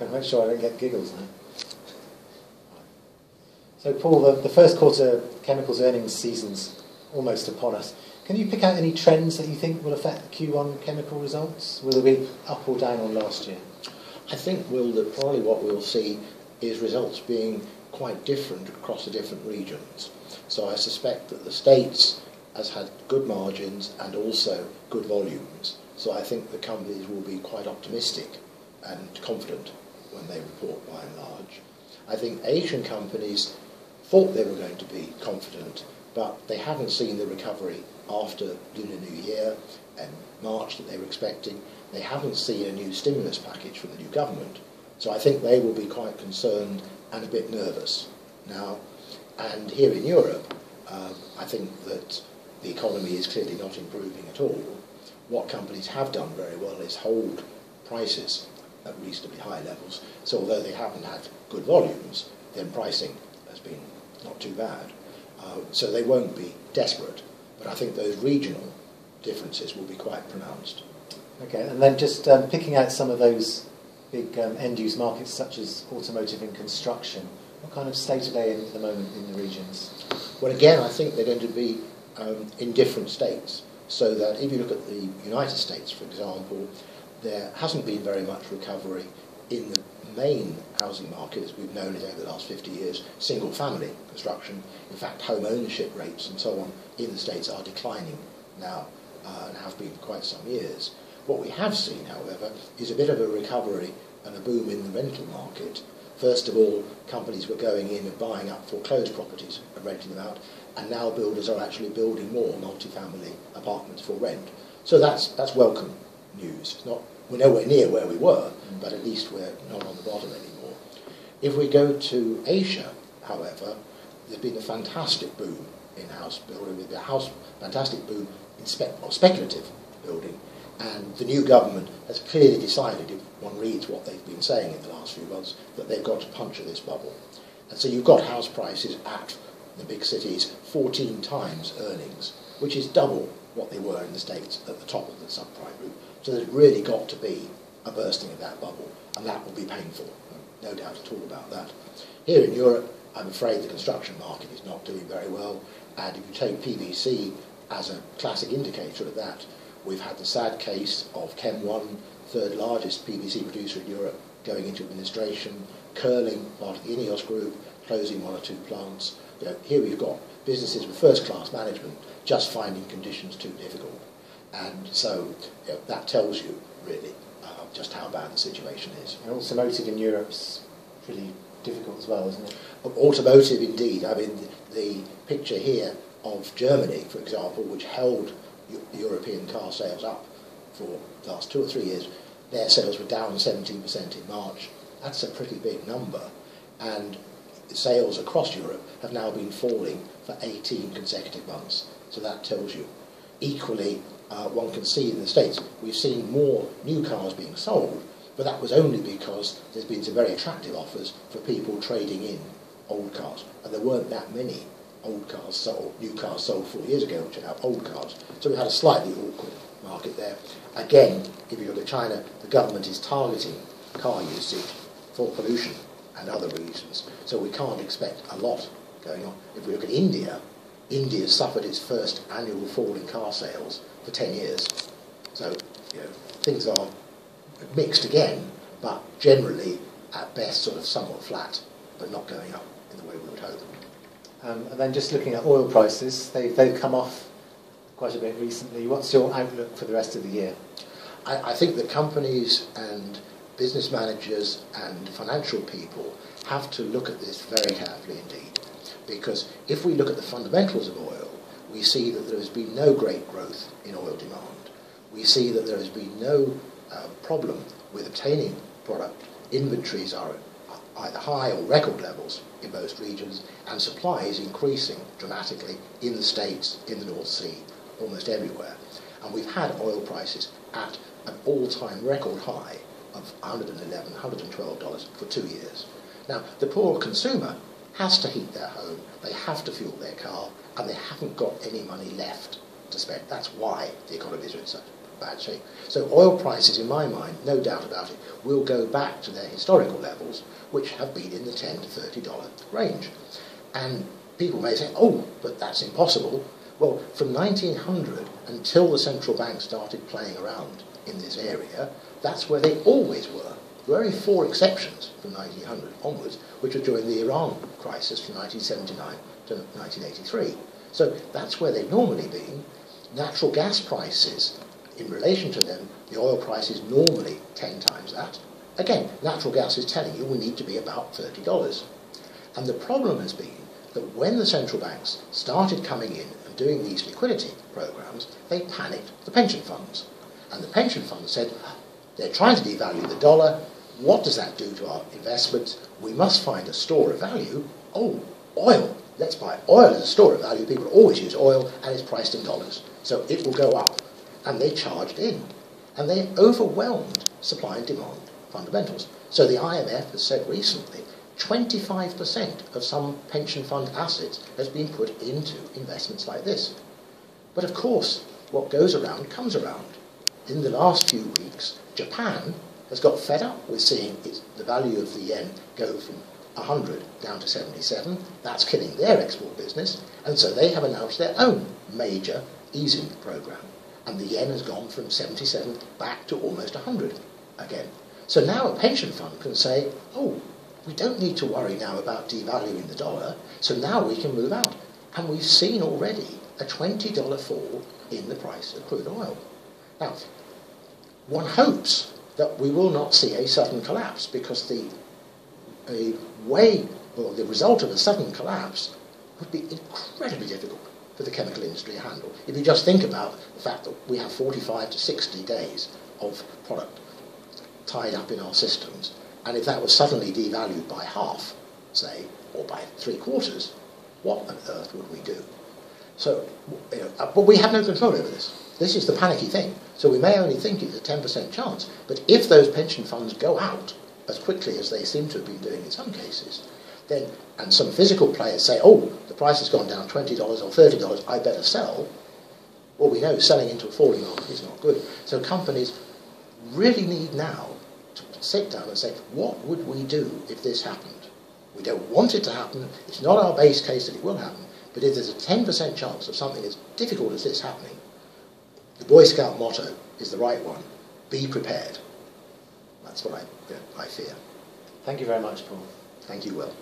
I'll make sure I don't get giggles now. So Paul, the first quarter chemicals earnings season's almost upon us. Can you pick out any trends that you think will affect the Q1 chemical results? Will they be up or down on last year? I think, Will, that probably what we'll see is results being quite different across the different regions. So I suspect that the States has had good margins and also good volumes. So I think the companies will be quite optimistic and confident when they report by and large. I think Asian companies thought they were going to be confident, but they haven't seen the recovery after Lunar New Year and March that they were expecting. They haven't seen a new stimulus package from the new government. So I think they will be quite concerned and a bit nervous now. And here in Europe, I think that the economy is clearly not improving at all. What companies have done very well is hold prices at reasonably high levels. So although they haven't had good volumes, then pricing has been not too bad. So they won't be desperate. But I think those regional differences will be quite pronounced. Okay, and then just picking out some of those big end-use markets such as automotive and construction, what kind of state are they in at the moment in the regions? Well, again, I think they're going to be in different states. So that if you look at the United States, for example, there hasn't been very much recovery in the main housing market as we've known it over the last 50 years, single-family construction. In fact, home ownership rates and so on in the States are declining now and have been for quite some years. What we have seen, however, is a bit of a recovery and a boom in the rental market. First of all, companies were going in and buying up foreclosed properties and renting them out, and now builders are actually building more multifamily apartments for rent. So that's welcome news. It's not, we're nowhere near where we were, but at least we're not on the bottom anymore. If we go to Asia, however, there's been a fantastic boom in house building, with a fantastic boom in speculative building, and the new government has clearly decided, if one reads what they've been saying in the last few months, that they've got to puncture this bubble. And so you've got house prices at the big cities 14 times earnings, which is double what they were in the States at the top of the subprime route. So there's really got to be a bursting of that bubble, and that will be painful, no doubt at all about that. Here in Europe, I'm afraid the construction market is not doing very well, and if you take PVC as a classic indicator of that, we've had the sad case of Chem 1, third largest PVC producer in Europe, going into administration, Curling, part of the Ineos group, closing one or two plants. You know, here we've got businesses with first-class management just finding conditions too difficult. And so that tells you, really, just how bad the situation is. And automotive in Europe's pretty difficult as well, isn't it? Automotive, indeed. I mean, the picture here of Germany, for example, which held European car sales up for the last 2 or 3 years, their sales were down 17% in March. That's a pretty big number. And sales across Europe have now been falling for 18 consecutive months. So that tells you. Equally, one can see in the States, we've seen more new cars being sold, but that was only because there's been some very attractive offers for people trading in old cars. And there weren't that many old cars sold, new cars sold 4 years ago, which are now old cars. So we had a slightly awkward market there. Again, if you look at China, the government is targeting car usage for pollution and other reasons. So we can't expect a lot going on. If we look at India, India suffered its first annual fall in car sales for 10 years. So, things are mixed again, but generally, at best, sort of somewhat flat, but not going up in the way we would hope. And then just looking at oil prices, they've come off quite a bit recently. What's your outlook for the rest of the year? I think that companies and business managers and financial people have to look at this very carefully indeed. Because if we look at the fundamentals of oil, we see that there has been no great growth in oil demand. We see that there has been no problem with obtaining product. Inventories are at either high or record levels in most regions, and supply is increasing dramatically in the States, in the North Sea, almost everywhere. And we've had oil prices at an all-time record high of $111, $112 for 2 years. Now, the poor consumer has to heat their home, they have to fuel their car, and they haven't got any money left to spend. That's why the economy is in such bad shape. So oil prices, in my mind, no doubt about it, will go back to their historical levels, which have been in the $10 to $30 range. And people may say, oh, but that's impossible. Well, from 1900 until the central bank started playing around in this area, that's where they always were. There were only 4 exceptions from 1900 onwards, which were during the Iran crisis from 1979 to 1983. So that's where they've normally been. Natural gas prices, in relation to them, the oil price is normally 10 times that. Again, natural gas is telling you we need to be about $30. And the problem has been that when the central banks started coming in and doing these liquidity programs, they panicked the pension funds. And the pension funds said, they're trying to devalue the dollar. What does that do to our investments? We must find a store of value. Oh, oil. Let's buy oil as a store of value. People always use oil, and it's priced in dollars. So it will go up. And they charged in. And they overwhelmed supply and demand fundamentals. So the IMF has said recently, 25% of some pension fund assets has been put into investments like this. But of course, what goes around comes around. In the last few weeks, Japan has got fed up with seeing the value of the yen go from 100 down to 77. That's killing their export business. And so they have announced their own major easing program. And the yen has gone from 77 back to almost 100 again. So now a pension fund can say, oh, we don't need to worry now about devaluing the dollar, so now we can move out. And we've seen already a $20 fall in the price of crude oil. Now, one hopes that we will not see a sudden collapse, because the result of a sudden collapse would be incredibly difficult for the chemical industry to handle. If you just think about the fact that we have 45 to 60 days of product tied up in our systems, and if that was suddenly devalued by half, say, or by 3/4, what on earth would we do? So, but we have no control over this. This is the panicky thing. So we may only think it's a 10% chance, but if those pension funds go out as quickly as they seem to have been doing in some cases, then, and some physical players say, oh, the price has gone down $20 or $30, I better sell, well, we know selling into a falling market is not good. So companies really need now to sit down and say, what would we do if this happened? We don't want it to happen. It's not our base case that it will happen. But if there's a 10% chance of something as difficult as this happening, the Boy Scout motto is the right one. Be prepared. That's what I fear. Thank you very much, Paul. Thank you, Will.